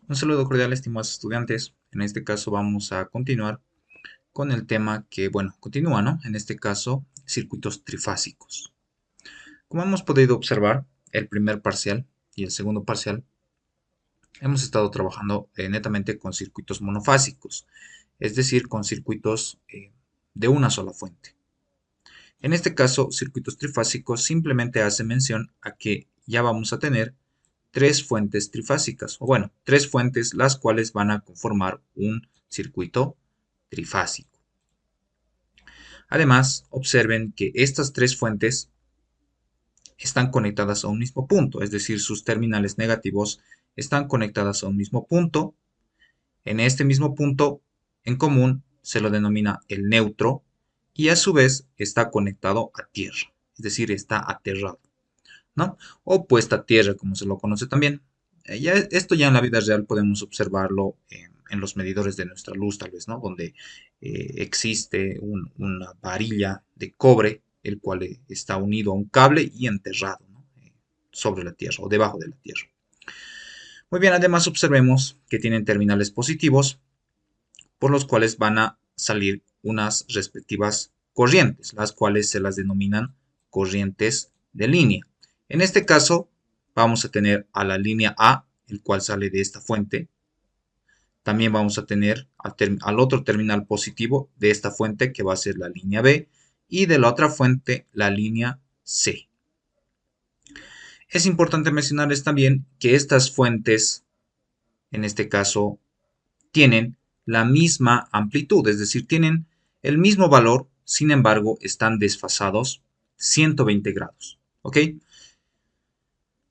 Un saludo cordial, estimados estudiantes. En este caso vamos a continuar con el tema que, bueno, continúa, ¿no? En este caso, circuitos trifásicos. Como hemos podido observar, el primer parcial y el segundo parcial, hemos estado trabajando netamente con circuitos monofásicos, es decir, con circuitos de una sola fuente. En este caso, circuitos trifásicos simplemente hace mención a que ya vamos a tener tres fuentes trifásicas, o bueno, tres fuentes las cuales van a conformar un circuito trifásico. Además, observen que estas tres fuentes están conectadas a un mismo punto, es decir, sus terminales negativos están conectadas a un mismo punto. En este mismo punto en común se lo denomina el neutro y a su vez está conectado a tierra, es decir, está aterrado, ¿no? O puesta a tierra, como se lo conoce también. Esto ya en la vida real podemos observarlo en los medidores de nuestra luz, tal vez, ¿no? Donde existe una varilla de cobre, el cual está unido a un cable y enterrado, ¿no? Sobre la tierra o debajo de la tierra. Muy bien, además observemos que tienen terminales positivos, por los cuales van a salir unas respectivas corrientes, las cuales se las denominan corrientes de línea. En este caso, vamos a tener a la línea A, el cual sale de esta fuente. También vamos a tener al otro terminal positivo de esta fuente, que va a ser la línea B, y de la otra fuente, la línea C. Es importante mencionarles también que estas fuentes, en este caso, tienen la misma amplitud, es decir, tienen el mismo valor, sin embargo, están desfasados 120 grados. ¿Ok?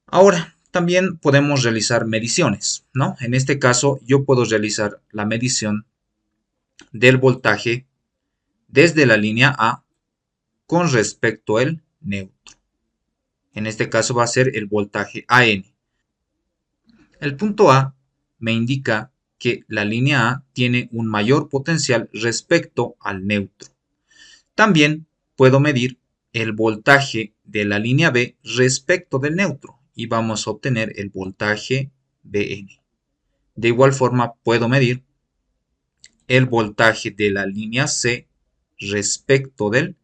Ahora, también podemos realizar mediciones, ¿no? En este caso, yo puedo realizar la medición del voltaje desde la línea A con respecto al neutro. En este caso va a ser el voltaje AN. El punto A me indica que la línea A tiene un mayor potencial respecto al neutro. También puedo medir el voltaje de la línea B respecto del neutro y vamos a obtener el voltaje Bn. De igual forma puedo medir el voltaje de la línea C respecto del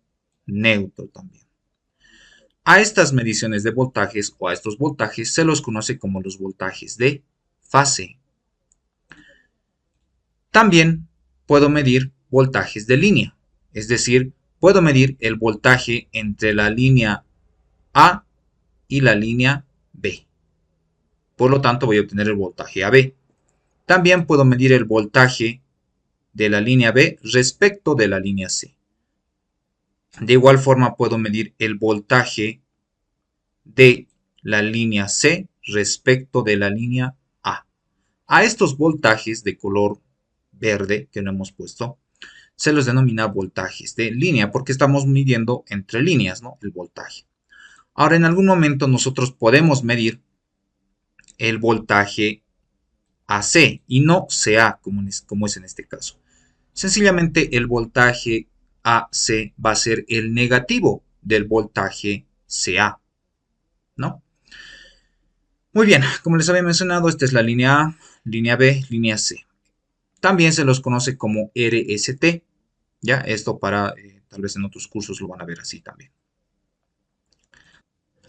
neutro también. A estas mediciones de voltajes o a estos voltajes se los conoce como los voltajes de fase. También puedo medir voltajes de línea, es decir, puedo medir el voltaje entre la línea A y la línea B. Por lo tanto, voy a obtener el voltaje AB. También puedo medir el voltaje de la línea B respecto de la línea C. De igual forma, puedo medir el voltaje de la línea C respecto de la línea A. A estos voltajes de color verde que no hemos puesto, se los denomina voltajes de línea porque estamos midiendo entre líneas, ¿no? El voltaje. Ahora, en algún momento nosotros podemos medir el voltaje AC y no CA como es en este caso. Sencillamente el voltaje AC va a ser el negativo del voltaje CA, ¿no? Muy bien, como les había mencionado, esta es la línea A, línea B, línea C. También se los conoce como RST, ¿ya? Esto para, tal vez en otros cursos lo van a ver así también.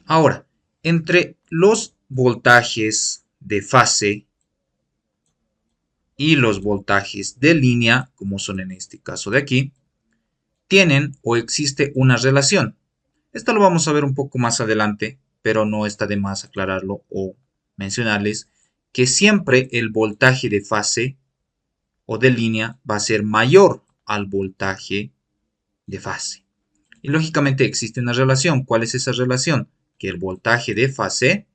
Ahora, entre los voltajes de fase y los voltajes de línea, como son en este caso de aquí, tienen o existe una relación. Esto lo vamos a ver un poco más adelante, pero no está de más aclararlo o mencionarles que siempre el voltaje de fase o de línea va a ser mayor al voltaje de fase. Y lógicamente existe una relación. ¿Cuál es esa relación? Que el voltaje de fase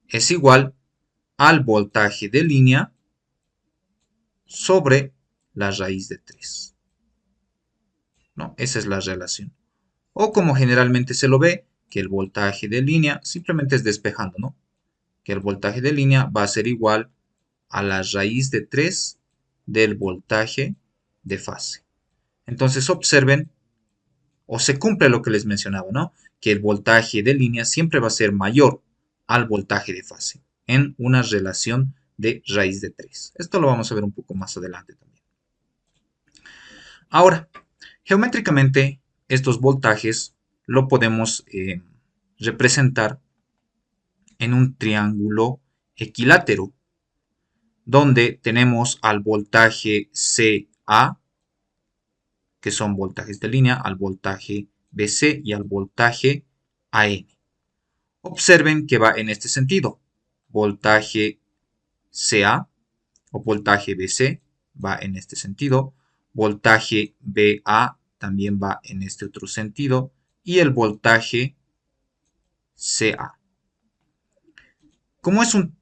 es igual al voltaje de línea sobre la raíz de 3. ¿No? Esa es la relación. O como generalmente se lo ve, que el voltaje de línea simplemente es despejando, ¿no? Que el voltaje de línea va a ser igual a la raíz de 3 del voltaje de fase. Entonces observen, o se cumple lo que les mencionaba, ¿no? Que el voltaje de línea siempre va a ser mayor al voltaje de fase. en una relación de raíz de 3. Esto lo vamos a ver un poco más adelante también. Ahora, geométricamente, estos voltajes lo podemos representar en un triángulo equilátero, donde tenemos al voltaje CA, que son voltajes de línea, al voltaje BC y al voltaje AN. Observen que va en este sentido. Voltaje CA o voltaje BC va en este sentido. Voltaje BA también va en este otro sentido. Y el voltaje CA. Como es un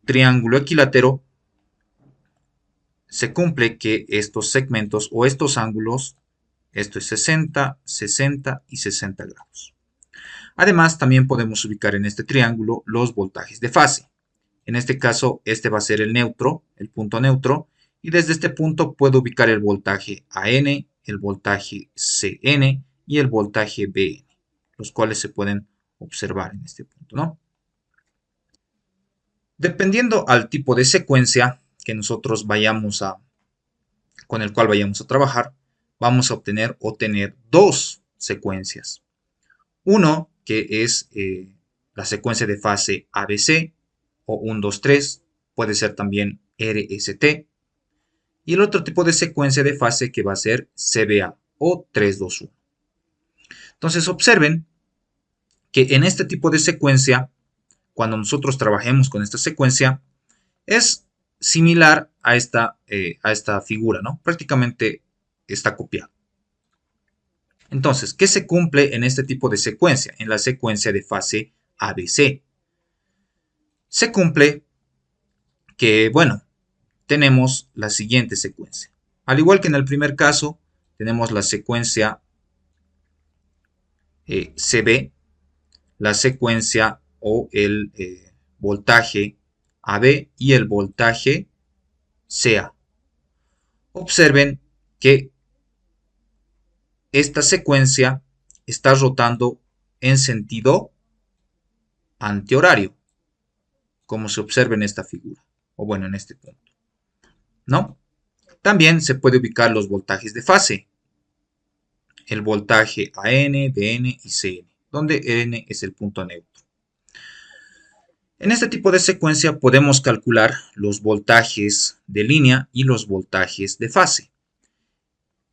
triángulo equilátero, se cumple que estos segmentos o estos ángulos, esto es 60, 60 y 60 grados. Además, también podemos ubicar en este triángulo los voltajes de fase. En este caso, este va a ser el neutro, el punto neutro, y desde este punto puedo ubicar el voltaje AN, el voltaje CN y el voltaje BN, los cuales se pueden observar en este punto, ¿no? Dependiendo al tipo de secuencia que nosotros con el cual vayamos a trabajar, vamos a obtener o tener dos secuencias. Uno, que es la secuencia de fase ABC o 1, 2, 3, puede ser también RST. Y el otro tipo de secuencia de fase que va a ser CBA o 3, 2, 1. Entonces observen que en este tipo de secuencia, cuando nosotros trabajemos con esta secuencia, es similar a esta figura, ¿no? Prácticamente está copiado. Entonces, ¿qué se cumple en este tipo de secuencia? En la secuencia de fase ABC. Se cumple que, bueno, tenemos la siguiente secuencia. Al igual que en el primer caso, tenemos la secuencia CB, la secuencia o el voltaje AB y el voltaje CA. Observen que esta secuencia está rotando en sentido antihorario, como se observa en esta figura, o bueno, en este punto, ¿no? También se puede ubicar los voltajes de fase, el voltaje AN, BN y CN, donde N es el punto neutro. En este tipo de secuencia podemos calcular los voltajes de línea y los voltajes de fase.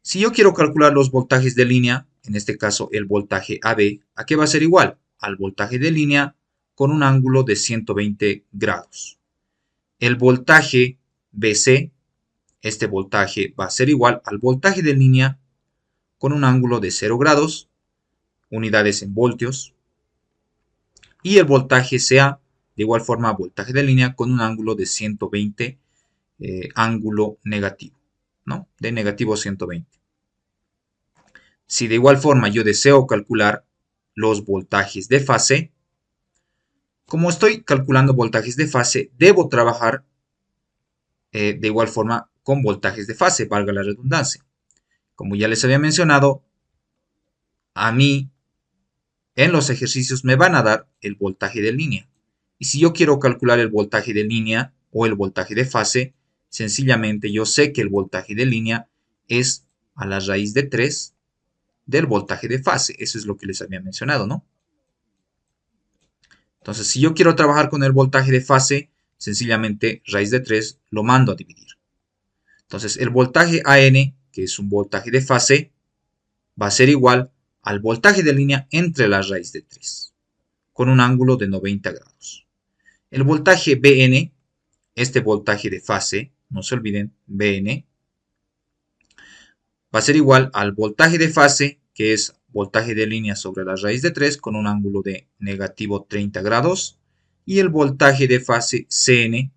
Si yo quiero calcular los voltajes de línea, en este caso el voltaje AB, ¿a qué va a ser igual? Al voltaje de línea con un ángulo de 120 grados. El voltaje BC, este voltaje va a ser igual al voltaje de línea con un ángulo de 0 grados, unidades en voltios. Y el voltaje CA, de igual forma, voltaje de línea con un ángulo de 120, ángulo negativo, ¿no? De negativo 120. Si de igual forma yo deseo calcular los voltajes de fase, como estoy calculando voltajes de fase, debo trabajar de igual forma con voltajes de fase, valga la redundancia. Como ya les había mencionado, a mí en los ejercicios me van a dar el voltaje de línea. Y si yo quiero calcular el voltaje de línea o el voltaje de fase, sencillamente yo sé que el voltaje de línea es a la raíz de 3 del voltaje de fase. Eso es lo que les había mencionado, ¿no? Entonces, si yo quiero trabajar con el voltaje de fase, sencillamente raíz de 3 lo mando a dividir. Entonces, el voltaje AN, que es un voltaje de fase, va a ser igual al voltaje de línea entre la raíz de 3, con un ángulo de 90 grados. El voltaje BN, este voltaje de fase, no se olviden, BN, va a ser igual al voltaje de fase, que es voltaje de línea sobre la raíz de 3 con un ángulo de negativo 30 grados. Y el voltaje de fase CN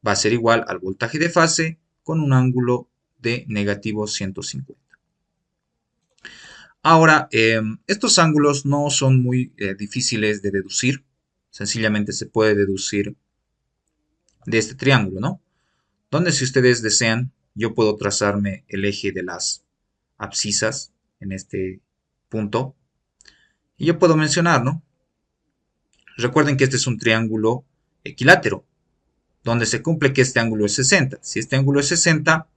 va a ser igual al voltaje de fase con un ángulo de negativo 150. Ahora, estos ángulos no son muy difíciles de deducir. Sencillamente se puede deducir de este triángulo, ¿no? Donde si ustedes desean, yo puedo trazarme el eje de las abscisas en este punto. Y yo puedo mencionar, ¿no? Recuerden que este es un triángulo equilátero, donde se cumple que este ángulo es 60. Si este ángulo es 60,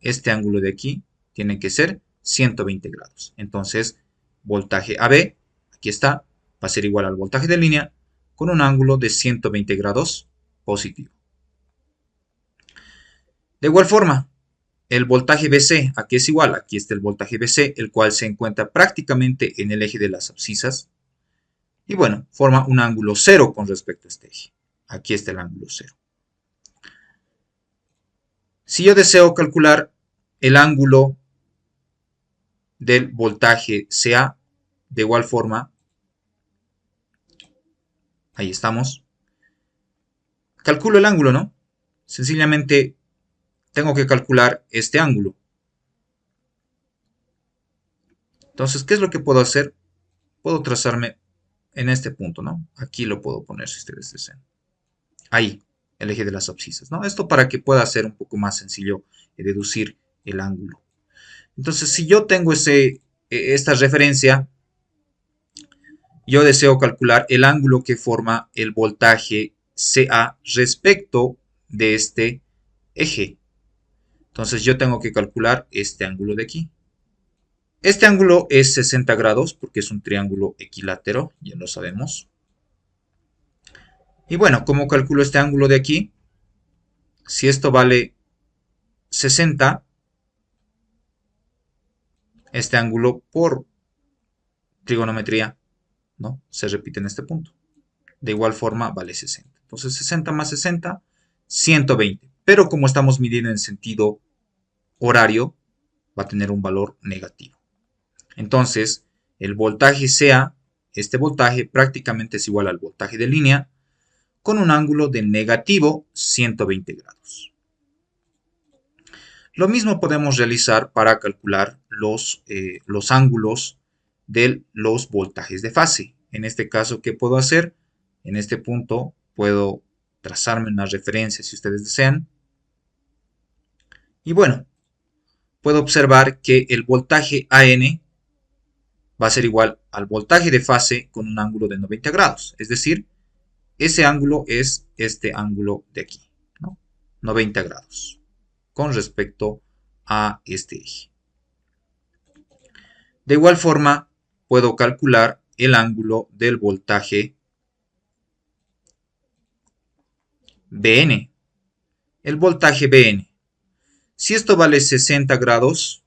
este ángulo de aquí tiene que ser 120 grados. Entonces, voltaje AB, aquí está, va a ser igual al voltaje de línea con un ángulo de 120 grados positivo. De igual forma, el voltaje BC, aquí es igual, aquí está el voltaje BC, el cual se encuentra prácticamente en el eje de las abscisas. Y bueno, forma un ángulo cero con respecto a este eje. Aquí está el ángulo cero. Si yo deseo calcular el ángulo del voltaje CA, de igual forma, ahí estamos. Calculo el ángulo, ¿no? Sencillamente tengo que calcular este ángulo. Entonces, ¿qué es lo que puedo hacer? Puedo trazarme en este punto, ¿no? Aquí lo puedo poner si ustedes desean. Ahí, el eje de las abscisas, ¿no? Esto para que pueda ser un poco más sencillo deducir el ángulo. Entonces, si yo tengo esta referencia, yo deseo calcular el ángulo que forma el voltaje CA respecto de este eje. Entonces, yo tengo que calcular este ángulo de aquí. Este ángulo es 60 grados porque es un triángulo equilátero, ya lo sabemos. Y bueno, ¿cómo calculo este ángulo de aquí? Si esto vale 60, este ángulo por trigonometría, ¿no?, se repite en este punto. De igual forma vale 60. Entonces 60 más 60, 120. Pero como estamos midiendo en sentido horario, va a tener un valor negativo. Entonces, el voltaje CA, este voltaje prácticamente es igual al voltaje de línea, con un ángulo de negativo 120 grados. Lo mismo podemos realizar para calcular los ángulos de los voltajes de fase. En este caso, ¿qué puedo hacer? En este punto puedo trazarme una referencia si ustedes desean. Y bueno, puedo observar que el voltaje AN va a ser igual al voltaje de fase con un ángulo de 90 grados. Es decir, ese ángulo es este ángulo de aquí, ¿no? 90 grados con respecto a este eje. De igual forma, puedo calcular el ángulo del voltaje BN. El voltaje BN. Si esto vale 60 grados,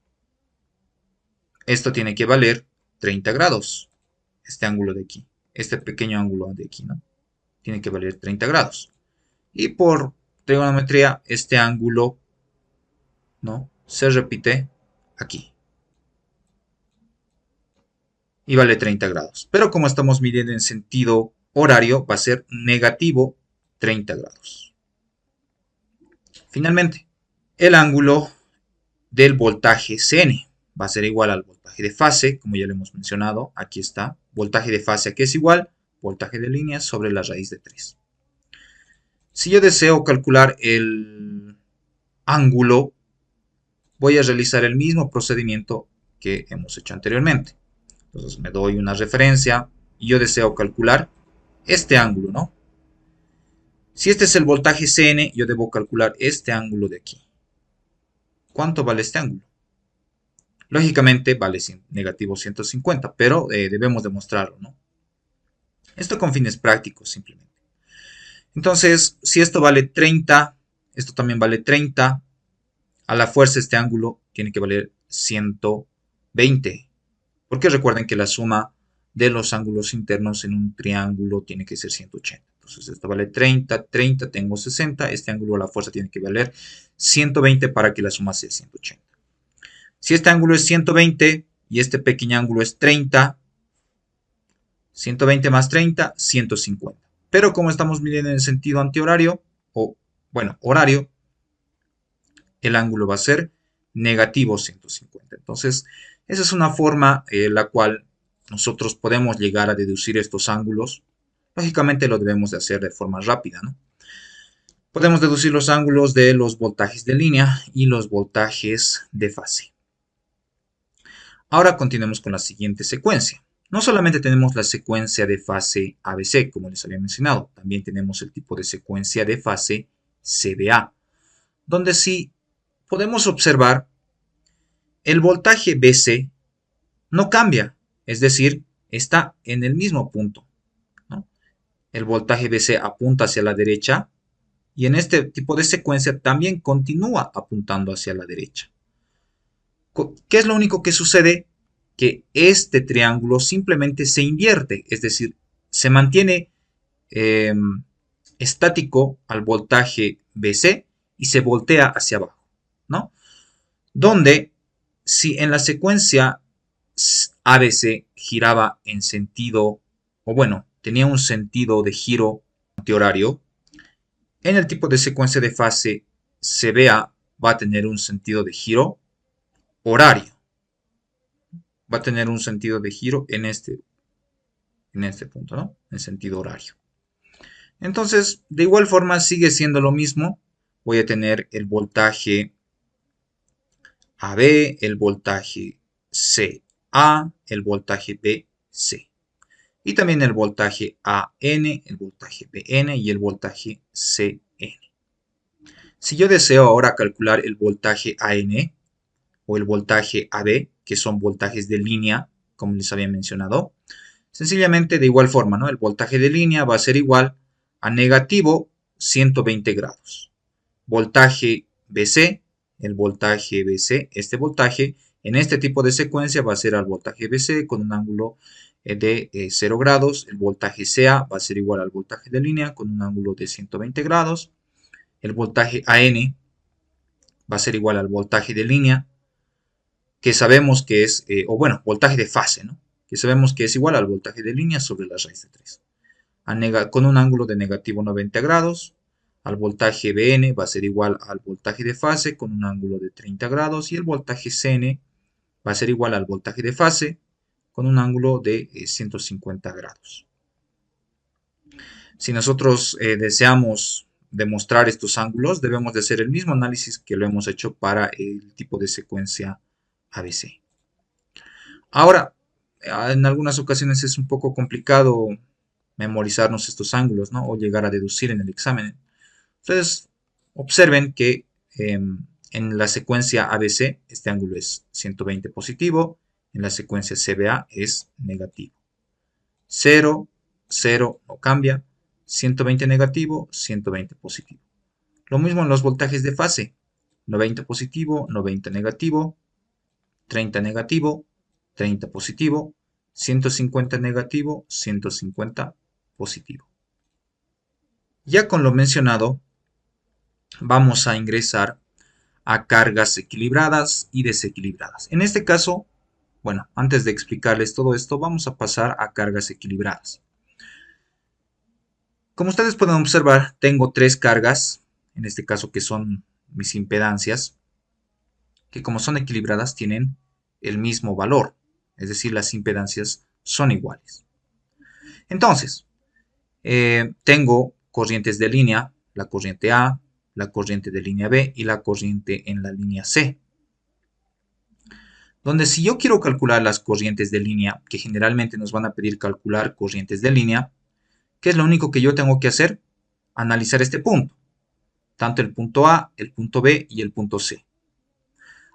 esto tiene que valer 30 grados. Este ángulo de aquí, este pequeño ángulo de aquí, ¿no? Tiene que valer 30 grados. Y por trigonometría, este ángulo, ¿no?, se repite aquí. Y vale 30 grados. Pero como estamos midiendo en sentido horario, va a ser negativo 30 grados. Finalmente, el ángulo del voltaje CN va a ser igual al voltaje de fase, como ya lo hemos mencionado. Aquí está, voltaje de fase, aquí es igual, voltaje de línea sobre la raíz de 3. Si yo deseo calcular el ángulo, voy a realizar el mismo procedimiento que hemos hecho anteriormente. Entonces me doy una referencia y yo deseo calcular este ángulo, ¿no? Si este es el voltaje CN, yo debo calcular este ángulo de aquí. ¿Cuánto vale este ángulo? Lógicamente vale negativo 150, pero debemos demostrarlo, ¿no? Esto con fines prácticos simplemente. Entonces, si esto vale 30, esto también vale 30, a la fuerza este ángulo tiene que valer 120. Porque recuerden que la suma de los ángulos internos en un triángulo tiene que ser 180. Entonces esto vale 30, 30, tengo 60. Este ángulo a la fuerza tiene que valer 120 para que la suma sea 180. Si este ángulo es 120 y este pequeño ángulo es 30, 120 más 30, 150. Pero como estamos midiendo en sentido antihorario, o bueno, horario, el ángulo va a ser negativo 150. Entonces, esa es una forma en la cual nosotros podemos llegar a deducir estos ángulos. Lógicamente lo debemos de hacer de forma rápida, ¿no? Podemos deducir los ángulos de los voltajes de línea y los voltajes de fase. Ahora continuemos con la siguiente secuencia. No solamente tenemos la secuencia de fase ABC, como les había mencionado, también tenemos el tipo de secuencia de fase CBA, donde sí podemos observar el voltaje BC no cambia, es decir, está en el mismo punto, ¿no? El voltaje BC apunta hacia la derecha y en este tipo de secuencia también continúa apuntando hacia la derecha. ¿Qué es lo único que sucede? Que este triángulo simplemente se invierte, es decir, se mantiene eh, estático al voltaje BC y se voltea hacia abajo, ¿no? Donde si en la secuencia ABC giraba en sentido, o bueno, tenía un sentido de giro antihorario, en el tipo de secuencia de fase CBA va a tener un sentido de giro horario. Va a tener un sentido de giro en este punto, ¿no? En sentido horario. Entonces, de igual forma sigue siendo lo mismo. Voy a tener el voltaje AB, el voltaje CA, el voltaje BC. Y también el voltaje AN, el voltaje BN y el voltaje CN. Si yo deseo ahora calcular el voltaje AN o el voltaje AB, que son voltajes de línea, como les había mencionado, sencillamente de igual forma, ¿no? El voltaje de línea va a ser igual a negativo 120 grados. Voltaje BC, el voltaje BC, este voltaje, en este tipo de secuencia va a ser al voltaje BC con un ángulo de 0 grados. El voltaje CA va a ser igual al voltaje de línea con un ángulo de 120 grados. El voltaje AN va a ser igual al voltaje de línea, que sabemos que es, o bueno, voltaje de fase, ¿no? Que sabemos que es igual al voltaje de línea sobre la raíz de 3. Con un ángulo de negativo 90 grados. Al voltaje BN va a ser igual al voltaje de fase con un ángulo de 30 grados y el voltaje CN va a ser igual al voltaje de fase con un ángulo de 150 grados. Si nosotros deseamos demostrar estos ángulos, debemos de hacer el mismo análisis que lo hemos hecho para el tipo de secuencia ABC. Ahora, en algunas ocasiones es un poco complicado memorizarnos estos ángulos, ¿no? O llegar a deducir en el examen. Entonces, observen que en la secuencia ABC este ángulo es 120 positivo, en la secuencia CBA es negativo. 0, 0 no cambia, 120 negativo, 120 positivo. Lo mismo en los voltajes de fase, 90 positivo, 90 negativo, 30 negativo, 30 positivo, 150 negativo, 150 positivo. Ya con lo mencionado, vamos a ingresar a cargas equilibradas y desequilibradas. En este caso, bueno, antes de explicarles todo esto, vamos a pasar a cargas equilibradas. Como ustedes pueden observar, tengo tres cargas, en este caso que son mis impedancias, que como son equilibradas tienen el mismo valor, es decir, las impedancias son iguales. Entonces, tengo corrientes de línea, la corriente A, la corriente de línea B y la corriente en la línea C. Donde si yo quiero calcular las corrientes de línea, que generalmente nos van a pedir calcular corrientes de línea, ¿qué es lo único que yo tengo que hacer? Analizar este punto, tanto el punto A, el punto B y el punto C.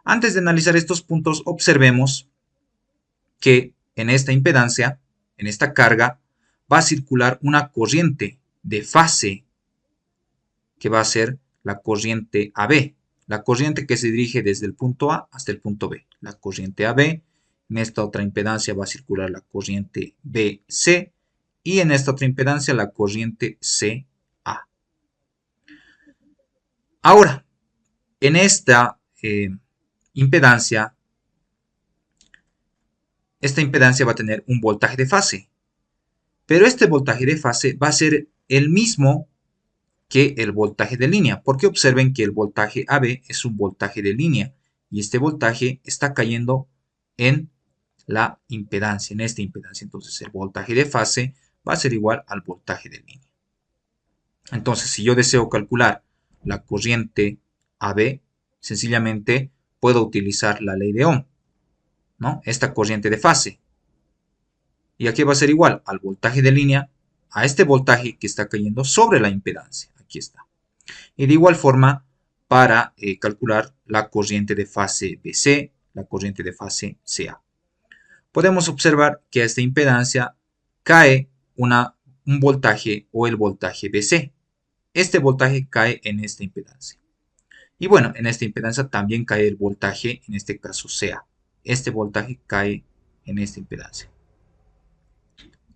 Antes de analizar estos puntos, observemos que en esta impedancia, en esta carga, va a circular una corriente de fase que va a ser la corriente AB, la corriente que se dirige desde el punto A hasta el punto B, la corriente AB. En esta otra impedancia va a circular la corriente BC y en esta otra impedancia la corriente CA. Ahora, en esta impedancia va a tener un voltaje de fase, pero este voltaje de fase va a ser el mismo que el voltaje de línea, porque observen que el voltaje AB es un voltaje de línea y este voltaje está cayendo en la impedancia, en esta impedancia. Entonces el voltaje de fase va a ser igual al voltaje de línea. Entonces, si yo deseo calcular la corriente AB, sencillamente puedo utilizar la ley de Ohm, ¿no? Esta corriente de fase. ¿Y aquí va a ser igual? Al voltaje de línea, a este voltaje que está cayendo sobre la impedancia. Aquí está. Y de igual forma, para calcular la corriente de fase BC, la corriente de fase CA. Podemos observar que a esta impedancia cae un voltaje o el voltaje BC. Este voltaje cae en esta impedancia. Y bueno, en esta impedancia también cae el voltaje, en este caso CA. Este voltaje cae en esta impedancia.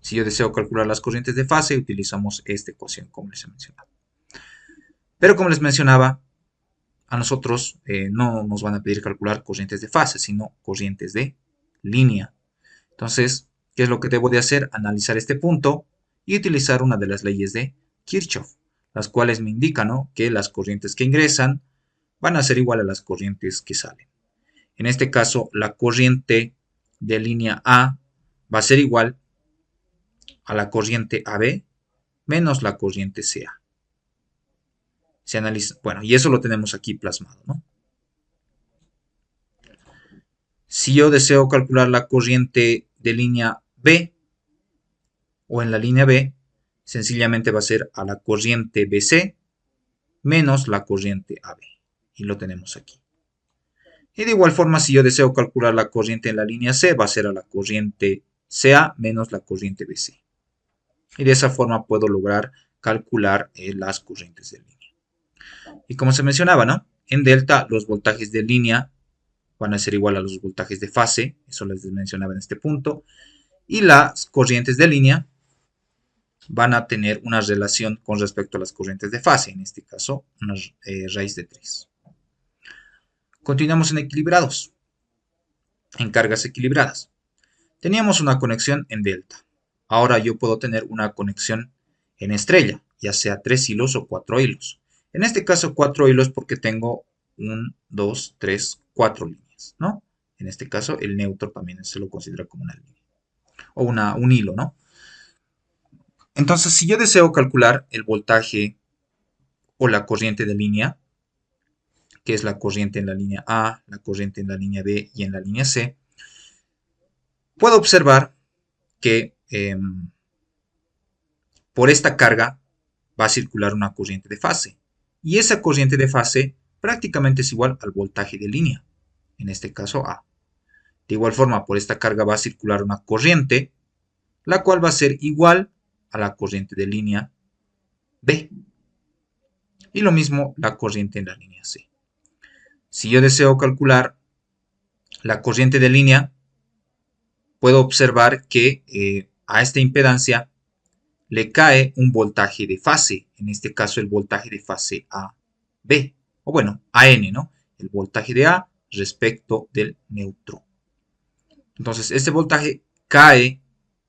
Si yo deseo calcular las corrientes de fase, utilizamos esta ecuación, como les he mencionado. Pero como les mencionaba, a nosotros no nos van a pedir calcular corrientes de fase, sino corrientes de línea. Entonces, ¿qué es lo que debo de hacer? Analizar este punto y utilizar una de las leyes de Kirchhoff, las cuales me indican, ¿no?, que las corrientes que ingresan van a ser igual a las corrientes que salen. En este caso, la corriente de línea A va a ser igual a la corriente AB menos la corriente CA. Se analiza, bueno, y eso lo tenemos aquí plasmado, ¿no? Si yo deseo calcular la corriente de línea B, o en la línea B, sencillamente va a ser a la corriente BC menos la corriente AB. Y lo tenemos aquí. Y de igual forma, si yo deseo calcular la corriente en la línea C, va a ser a la corriente CA menos la corriente BC. Y de esa forma puedo lograr calcular las corrientes de línea. Y como se mencionaba, ¿no?, en delta los voltajes de línea van a ser igual a los voltajes de fase, eso les mencionaba en este punto, y las corrientes de línea van a tener una relación con respecto a las corrientes de fase, en este caso una raíz de 3. Continuamos en equilibrados, en cargas equilibradas. Teníamos una conexión en delta, ahora yo puedo tener una conexión en estrella, ya sea 3 hilos o 4 hilos. En este caso 4 hilos porque tengo 1, 2, 3, 4 líneas, ¿no? En este caso el neutro también se lo considera como una línea, o un hilo, ¿no? Entonces, si yo deseo calcular el voltaje o la corriente de línea, que es la corriente en la línea A, la corriente en la línea B y en la línea C, puedo observar que por esta carga va a circular una corriente de fase. Y esa corriente de fase prácticamente es igual al voltaje de línea, en este caso A. De igual forma, por esta carga va a circular una corriente, la cual va a ser igual a la corriente de línea B. Y lo mismo la corriente en la línea C. Si yo deseo calcular la corriente de línea, puedo observar que a esta impedancia le cae un voltaje de fase, en este caso el voltaje de fase AB, o bueno, AN, ¿no? El voltaje de A respecto del neutro. Entonces, este voltaje cae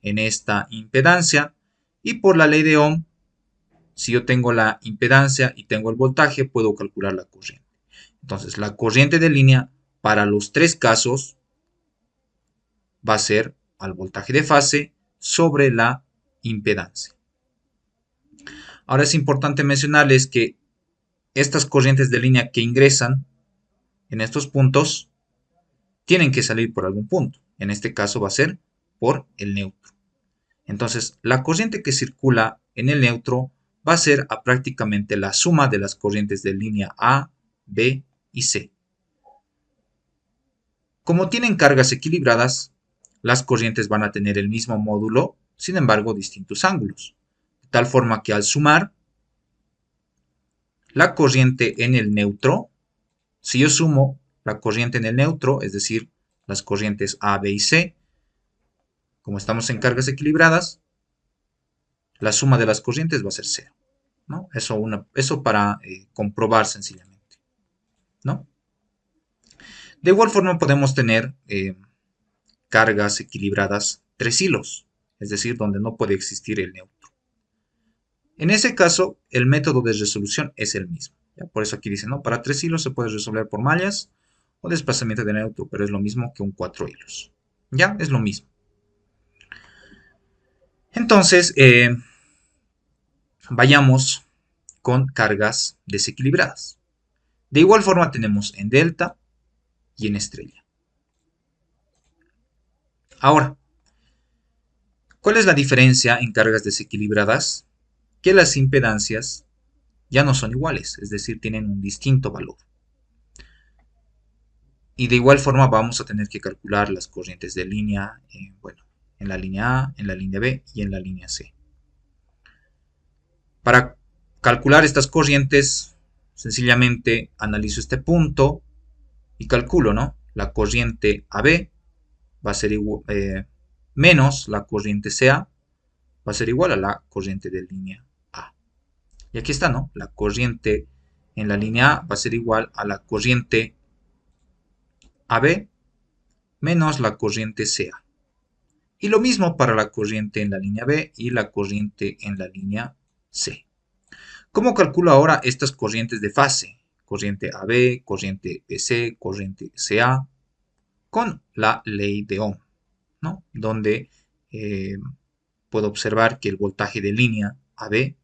en esta impedancia y por la ley de Ohm, si yo tengo la impedancia y tengo el voltaje, puedo calcular la corriente. Entonces, la corriente de línea para los tres casos va a ser al voltaje de fase sobre la impedancia. Ahora es importante mencionarles que estas corrientes de línea que ingresan en estos puntos tienen que salir por algún punto. En este caso va a ser por el neutro. Entonces, la corriente que circula en el neutro va a ser a prácticamente la suma de las corrientes de línea A, B y C. Como tienen cargas equilibradas, las corrientes van a tener el mismo módulo, sin embargo, distintos ángulos. De tal forma que al sumar la corriente en el neutro, si yo sumo la corriente en el neutro, es decir, las corrientes A, B y C, como estamos en cargas equilibradas, la suma de las corrientes va a ser 0, ¿no? Eso para comprobar sencillamente, ¿no? De igual forma podemos tener cargas equilibradas 3 hilos, es decir, donde no puede existir el neutro. En ese caso, el método de resolución es el mismo. ¿Ya? Por eso aquí dice, ¿no? Para 3 hilos se puede resolver por mallas o desplazamiento de neutro, pero es lo mismo que un 4 hilos. ¿Ya? Es lo mismo. Entonces, vayamos con cargas desequilibradas. De igual forma tenemos en delta y en estrella. Ahora, ¿Cuál es la diferencia en cargas desequilibradas? Que las impedancias ya no son iguales, es decir, tienen un distinto valor. Y de igual forma vamos a tener que calcular las corrientes de línea, bueno, en la línea A, en la línea B y en la línea C. Para calcular estas corrientes, sencillamente analizo este punto y calculo, ¿no? La corriente AB va a ser igual, menos la corriente CA va a ser igual a la corriente de línea A. Y aquí está, ¿no? La corriente en la línea A va a ser igual a la corriente AB menos la corriente CA. Y lo mismo para la corriente en la línea B y la corriente en la línea C. ¿Cómo calculo ahora estas corrientes de fase? Corriente AB, corriente BC, corriente CA, con la ley de Ohm, ¿no? Donde puedo observar que el voltaje de línea AB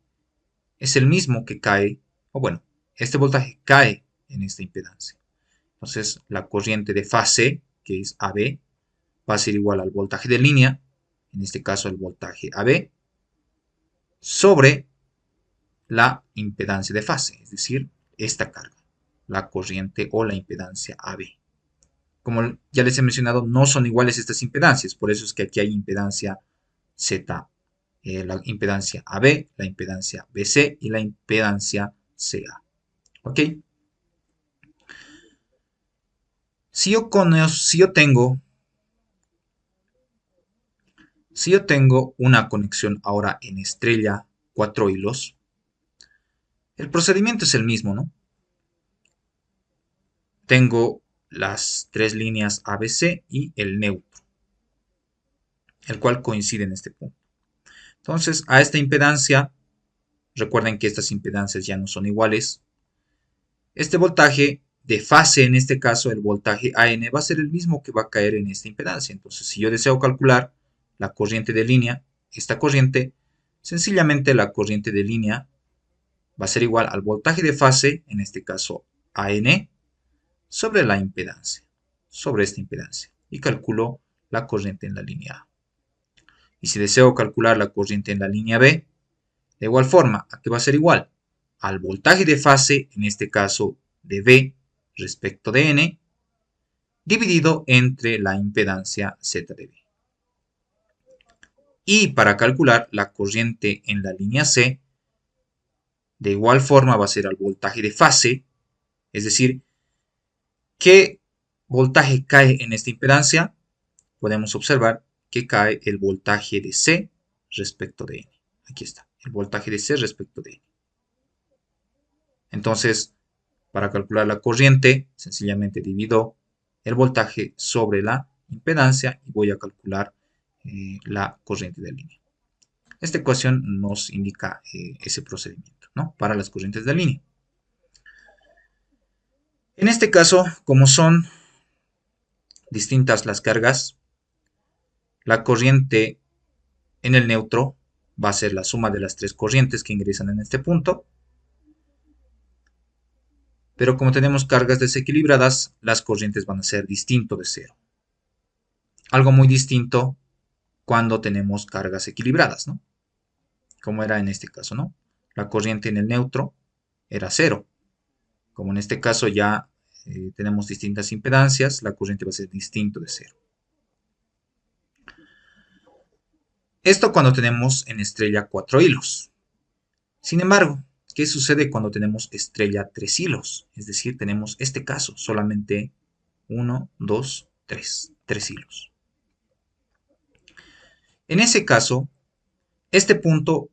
es el mismo que cae, o bueno, este voltaje cae en esta impedancia. Entonces, la corriente de fase, que es AB, va a ser igual al voltaje de línea, en este caso el voltaje AB, sobre la impedancia de fase, es decir, esta carga, la corriente o la impedancia AB. Como ya les he mencionado, no son iguales estas impedancias, por eso es que aquí hay impedancia Z, la impedancia AB, la impedancia BC y la impedancia CA. ¿Ok? Si yo tengo una conexión ahora en estrella 4 hilos, el procedimiento es el mismo, ¿no? Tengo las tres líneas ABC y el neutro, el cual coincide en este punto. Entonces, a esta impedancia, recuerden que estas impedancias ya no son iguales. Este voltaje de fase, en este caso el voltaje AN, va a ser el mismo que va a caer en esta impedancia. Entonces, si yo deseo calcular la corriente de línea, esta corriente, sencillamente la corriente de línea va a ser igual al voltaje de fase, en este caso AN, sobre la impedancia, sobre esta impedancia. Y calculo la corriente en la línea A. Y si deseo calcular la corriente en la línea B, de igual forma, ¿a qué va a ser igual? Al voltaje de fase, en este caso de B respecto de N, dividido entre la impedancia Z de B. Y para calcular la corriente en la línea C, de igual forma va a ser al voltaje de fase, es decir, ¿qué voltaje cae en esta impedancia? Podemos observar que cae el voltaje de C respecto de N. Aquí está, el voltaje de C respecto de N. Entonces, para calcular la corriente, sencillamente divido el voltaje sobre la impedancia y voy a calcular la corriente de línea. Esta ecuación nos indica ese procedimiento, ¿no? Para las corrientes de línea. En este caso, como son distintas las cargas, la corriente en el neutro va a ser la suma de las tres corrientes que ingresan en este punto. Pero como tenemos cargas desequilibradas, las corrientes van a ser distinto de cero. Algo muy distinto cuando tenemos cargas equilibradas, ¿no? Como era en este caso, ¿no? La corriente en el neutro era cero. Como en este caso ya tenemos distintas impedancias, la corriente va a ser distinto de cero. Esto cuando tenemos en estrella 4 hilos. Sin embargo, ¿qué sucede cuando tenemos estrella 3 hilos? Es decir, tenemos este caso, solamente 1, 2, 3 hilos. En ese caso, este punto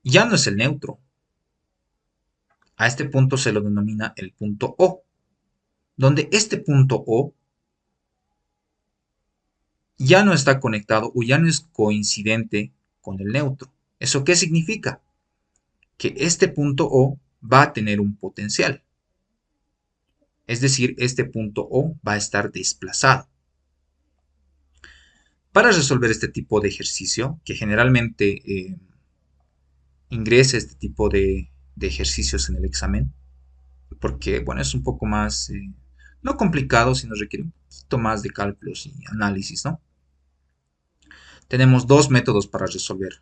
ya no es el neutro. A este punto se lo denomina el punto O, donde este punto O ya no está conectado o ya no es coincidente con el neutro. ¿Eso qué significa? Que este punto O va a tener un potencial. Es decir, este punto O va a estar desplazado. Para resolver este tipo de ejercicio, que generalmente ingresa este tipo de ejercicios en el examen, porque bueno, es un poco más, no complicado, sino requiere un poquito más de cálculos y análisis, ¿no? tenemos dos métodos para resolver.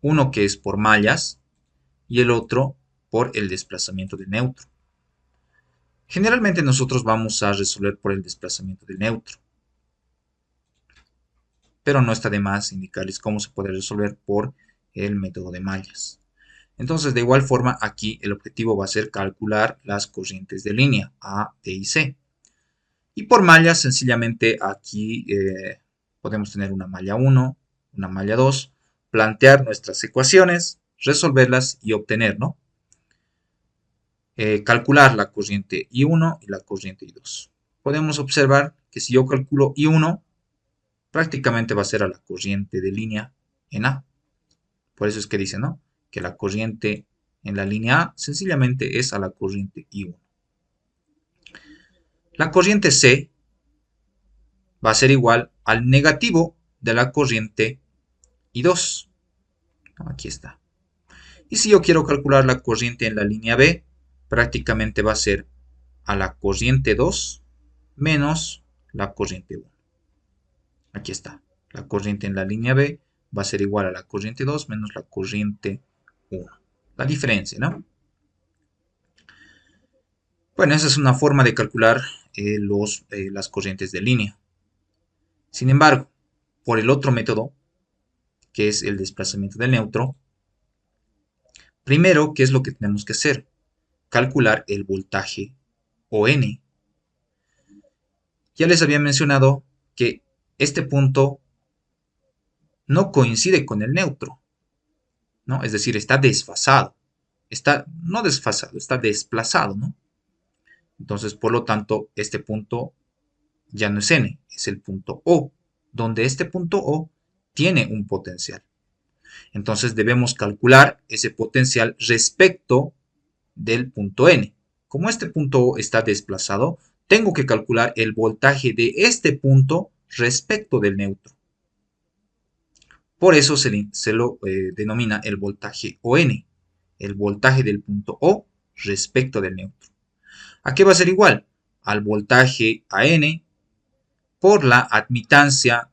Uno que es por mallas y el otro por el desplazamiento del neutro. Generalmente nosotros vamos a resolver por el desplazamiento del neutro, pero no está de más indicarles cómo se puede resolver por el método de mallas. Entonces, de igual forma, aquí el objetivo va a ser calcular las corrientes de línea A, B y C. Y por mallas, sencillamente aquí podemos tener una malla 1, una malla 2, plantear nuestras ecuaciones, resolverlas y obtener, ¿no? Calcular la corriente I1 y la corriente I2. Podemos observar que si yo calculo I1, prácticamente va a ser a la corriente de línea en A. Por eso es que dice, ¿no? Que la corriente en la línea A sencillamente es a la corriente I1. La corriente C va a ser igual al negativo de la corriente I2. Aquí está. Y si yo quiero calcular la corriente en la línea B, prácticamente va a ser a la corriente 2 menos la corriente 1. Aquí está. La corriente en la línea B va a ser igual a la corriente 2 menos la corriente 1. La diferencia, ¿no? Bueno, esa es una forma de calcular las corrientes de línea. Sin embargo, por el otro método, que es el desplazamiento del neutro, primero, ¿qué es lo que tenemos que hacer? Calcular el voltaje ON. Ya les había mencionado que este punto no coincide con el neutro, ¿no? Es decir, está desfasado. No desfasado, está desplazado, ¿no? Entonces, por lo tanto, este punto ya no es N, es el punto O, donde este punto O tiene un potencial. Entonces debemos calcular ese potencial respecto del punto N. Como este punto O está desplazado, tengo que calcular el voltaje de este punto respecto del neutro. Por eso se lo denomina el voltaje ON, el voltaje del punto O respecto del neutro. ¿A qué va a ser igual? Al voltaje AN por la admitancia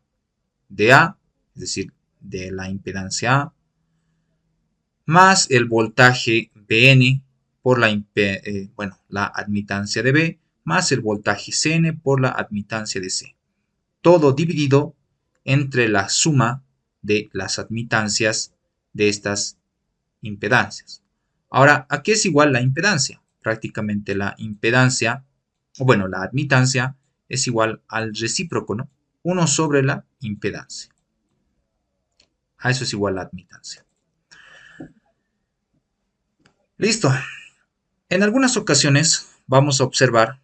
de A, es decir, de la impedancia A, más el voltaje Bn por la admitancia de B, más el voltaje Cn por la admitancia de C. Todo dividido entre la suma de las admitancias de estas impedancias. Ahora, ¿a qué es igual la impedancia? Prácticamente la impedancia, o bueno, la admitancia es igual al recíproco, ¿no? 1 sobre la impedancia. A eso es igual la admitancia. Listo. En algunas ocasiones vamos a observar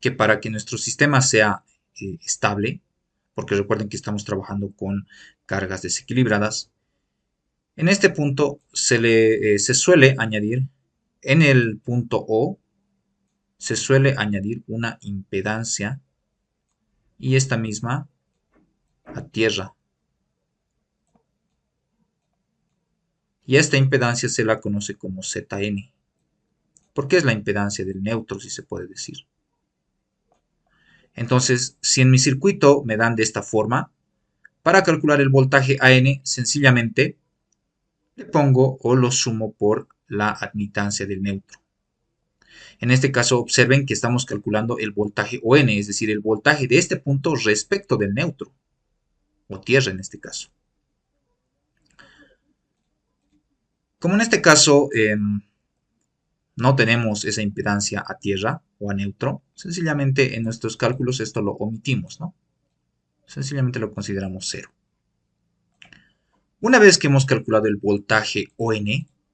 que para que nuestro sistema sea estable, porque recuerden que estamos trabajando con cargas desequilibradas, en este punto se suele añadir, en el punto O, se suele añadir una impedancia y esta misma a tierra. Y esta impedancia se la conoce como Zn. Porque es la impedancia del neutro, si se puede decir. Entonces, si en mi circuito me dan de esta forma, para calcular el voltaje AN, sencillamente le pongo o lo sumo por la admitancia del neutro. En este caso, observen que estamos calculando el voltaje ON, es decir, el voltaje de este punto respecto del neutro, o tierra en este caso. Como en este caso no tenemos esa impedancia a tierra o a neutro, sencillamente en nuestros cálculos esto lo omitimos, ¿no? Sencillamente lo consideramos cero. Una vez que hemos calculado el voltaje ON,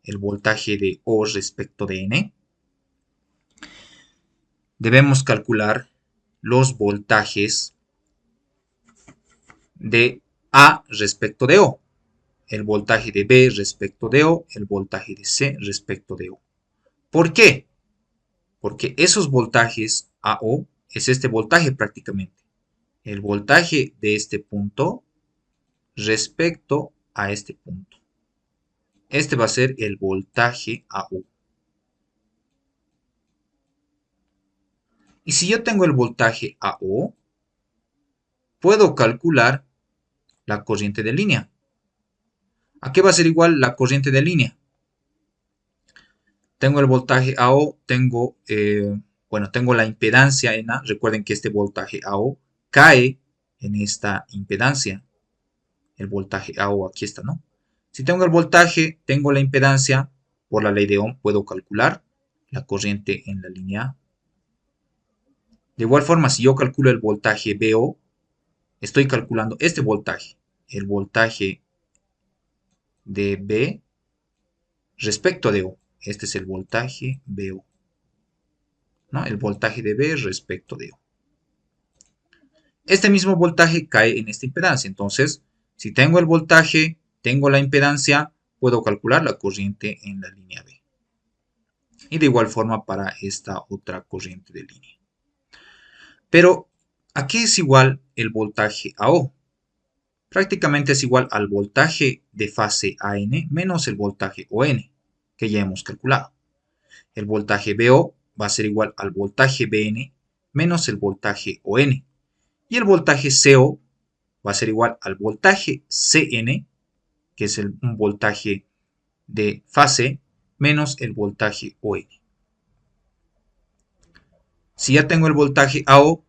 el voltaje de O respecto de N, debemos calcular los voltajes de A respecto de O, el voltaje de B respecto de O, el voltaje de C respecto de O. ¿Por qué? Porque esos voltajes AO es este voltaje prácticamente. El voltaje de este punto respecto a este punto. Este va a ser el voltaje AO. Y si yo tengo el voltaje AO, puedo calcular la corriente de línea. ¿A qué va a ser igual la corriente de línea? Tengo el voltaje AO, tengo la impedancia en A. Recuerden que este voltaje AO cae en esta impedancia. El voltaje AO aquí está, ¿no? Si tengo el voltaje, tengo la impedancia, por la ley de Ohm puedo calcular la corriente en la línea A. De igual forma, si yo calculo el voltaje BO, estoy calculando este voltaje, el voltaje de B respecto de O. Este es el voltaje BO, ¿no? El voltaje de B respecto de O. Este mismo voltaje cae en esta impedancia. Entonces, si tengo el voltaje, tengo la impedancia, puedo calcular la corriente en la línea B. Y de igual forma para esta otra corriente de línea. Pero, ¿a qué es igual el voltaje AO? Prácticamente es igual al voltaje de fase AN menos el voltaje ON, que ya hemos calculado. El voltaje BO va a ser igual al voltaje BN menos el voltaje ON. Y el voltaje CO va a ser igual al voltaje CN, que es un voltaje de fase, menos el voltaje ON. Si ya tengo el voltaje AO,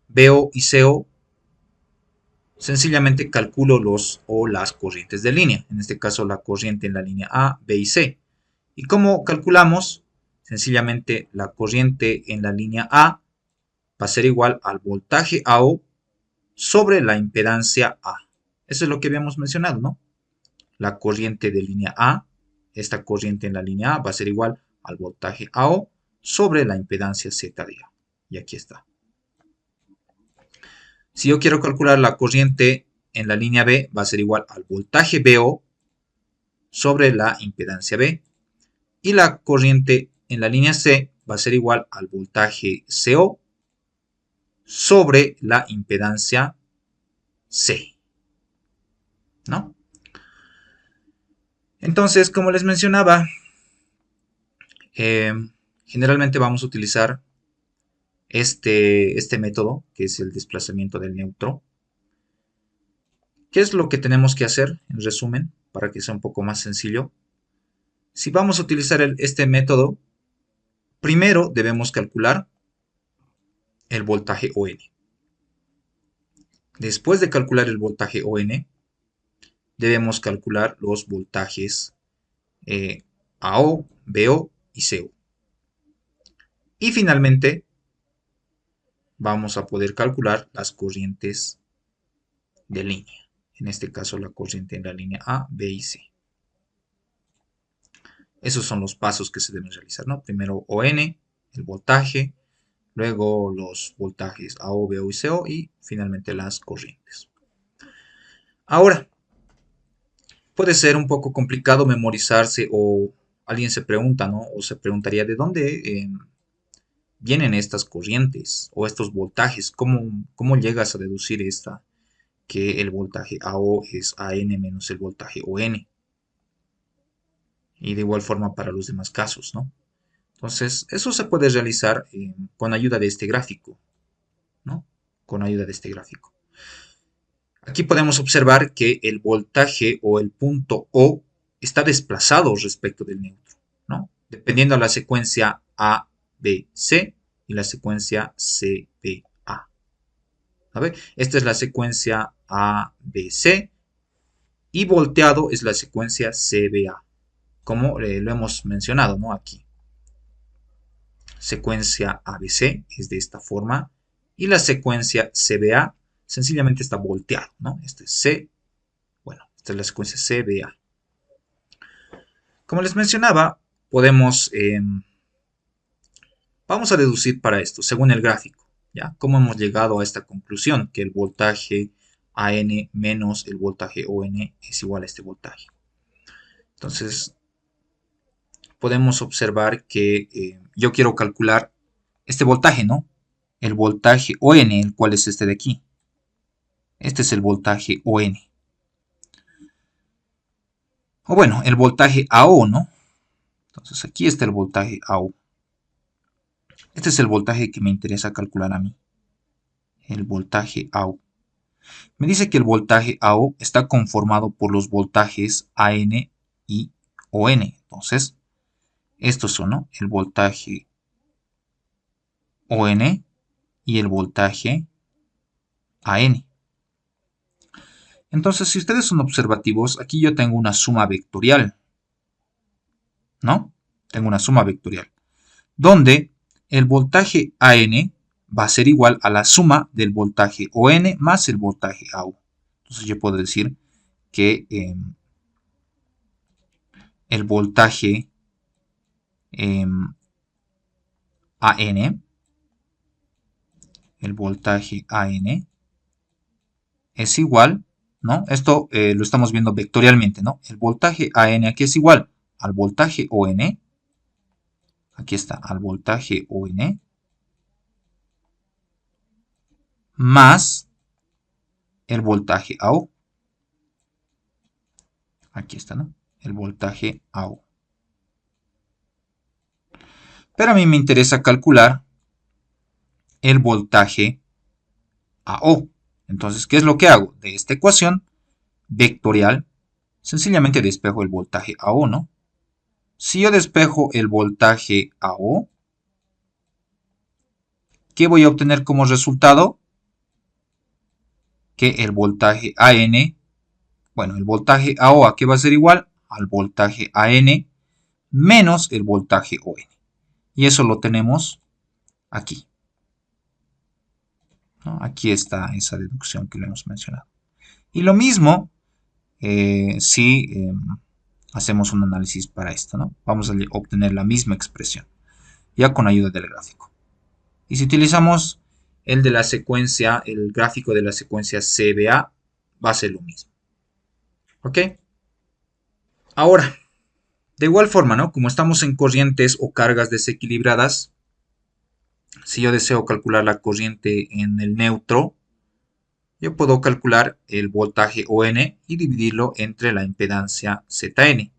BO y CO, sencillamente calculo las corrientes de línea. En este caso la corriente en la línea A, B y C. ¿Y cómo calculamos? Sencillamente la corriente en la línea A va a ser igual al voltaje AO sobre la impedancia A. Eso es lo que habíamos mencionado, ¿no? La corriente de línea A, esta corriente en la línea A va a ser igual al voltaje AO sobre la impedancia Z de A. Y aquí está. Si yo quiero calcular la corriente en la línea B, va a ser igual al voltaje BO sobre la impedancia B. Y la corriente en la línea C va a ser igual al voltaje CO sobre la impedancia C, ¿no? Entonces, como les mencionaba, generalmente vamos a utilizar este método, que es el desplazamiento del neutro. ¿Qué es lo que tenemos que hacer, en resumen, para que sea un poco más sencillo? Si vamos a utilizar este método, primero debemos calcular el voltaje ON. Después de calcular el voltaje ON, debemos calcular los voltajes AO, BO y CO. Y finalmente, vamos a poder calcular las corrientes de línea. En este caso, la corriente en la línea A, B y C. Esos son los pasos que se deben realizar, ¿no? Primero ON, el voltaje, luego los voltajes AO, BO y CO y finalmente las corrientes. Ahora, puede ser un poco complicado memorizarse o alguien se pregunta, ¿no? O se preguntaría de dónde vienen estas corrientes o estos voltajes. ¿Cómo llegas a deducir que el voltaje AO es AN menos el voltaje ON? Y de igual forma para los demás casos, ¿no? Entonces, eso se puede realizar con ayuda de este gráfico, ¿no? Con ayuda de este gráfico. Aquí podemos observar que el voltaje o el punto O está desplazado respecto del neutro, ¿no? Dependiendo de la secuencia A, B, C y la secuencia C, B, A. A ver, esta es la secuencia A, B, C y volteado es la secuencia C, B, A, como lo hemos mencionado, ¿no? Aquí. Secuencia ABC es de esta forma y la secuencia CBA sencillamente está volteado, ¿no? Este es C, bueno, esta es la secuencia CBA. Como les mencionaba, vamos a deducir para esto, según el gráfico, ¿ya? ¿Cómo hemos llegado a esta conclusión? Que el voltaje AN menos el voltaje ON es igual a este voltaje. Entonces, podemos observar que yo quiero calcular este voltaje, ¿no? El voltaje ON, el cual es este de aquí. Este es el voltaje ON. O bueno, el voltaje AO, ¿no? Entonces aquí está el voltaje AO. Este es el voltaje que me interesa calcular a mí. El voltaje AO. Me dice que el voltaje AO está conformado por los voltajes AN y ON. Entonces, estos son, ¿no?, el voltaje ON y el voltaje AN. Entonces, si ustedes son observativos, aquí yo tengo una suma vectorial, ¿no? Tengo una suma vectorial, donde el voltaje AN va a ser igual a la suma del voltaje ON más el voltaje AO. Entonces yo puedo decir que el voltaje AN, el voltaje AN es igual, ¿no? Esto lo estamos viendo vectorialmente, ¿no? El voltaje AN aquí es igual al voltaje ON, aquí está, al voltaje ON, más el voltaje AO. Aquí está, ¿no? El voltaje AO. Pero a mí me interesa calcular el voltaje AO. Entonces, ¿qué es lo que hago? De esta ecuación vectorial, sencillamente despejo el voltaje AO, ¿no? Si yo despejo el voltaje AO, ¿qué voy a obtener como resultado? Que el voltaje AN, bueno, el voltaje AO, ¿a qué va a ser igual? Al voltaje AN menos el voltaje ON. Y eso lo tenemos aquí, ¿no? Aquí está esa deducción que le hemos mencionado. Y lo mismo si hacemos un análisis para esto, ¿no? Vamos a obtener la misma expresión, ya con ayuda del gráfico. Y si utilizamos el de la secuencia, el gráfico de la secuencia CBA, va a ser lo mismo. ¿Ok? Ahora, de igual forma, ¿no? Como estamos en corrientes o cargas desequilibradas, si yo deseo calcular la corriente en el neutro, yo puedo calcular el voltaje ON y dividirlo entre la impedancia ZN.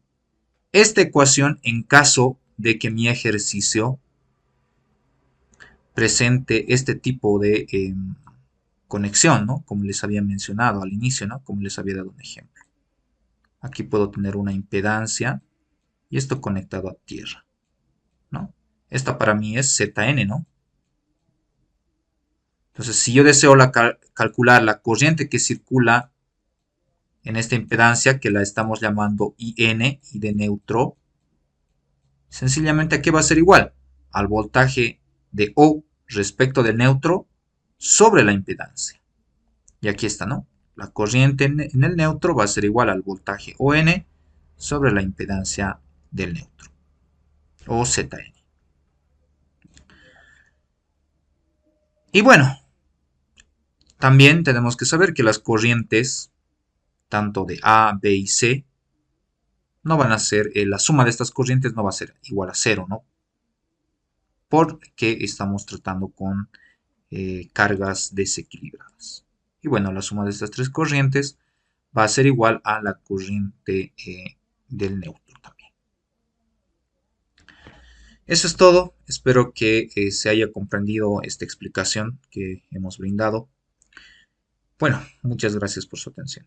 Esta ecuación, en caso de que mi ejercicio presente este tipo de conexión, ¿no? Como les había mencionado al inicio, ¿no? Como les había dado un ejemplo. Aquí puedo tener una impedancia y esto conectado a tierra, ¿no? Esta para mí es ZN, ¿no? Entonces, si yo deseo calcular la corriente que circula en esta impedancia, que la estamos llamando IN, y de neutro, sencillamente aquí va a ser igual al voltaje de O respecto del neutro sobre la impedancia. Y aquí está, ¿no? La corriente en el neutro va a ser igual al voltaje ON sobre la impedancia del neutro, o ZN. Y bueno, también tenemos que saber que las corrientes, tanto de A, B y C, no van a ser, la suma de estas corrientes no va a ser igual a cero, ¿no? Porque estamos tratando con cargas desequilibradas. Y bueno, la suma de estas tres corrientes va a ser igual a la corriente del neutro también. Eso es todo. Espero que se haya comprendido esta explicación que hemos brindado. Bueno, muchas gracias por su atención.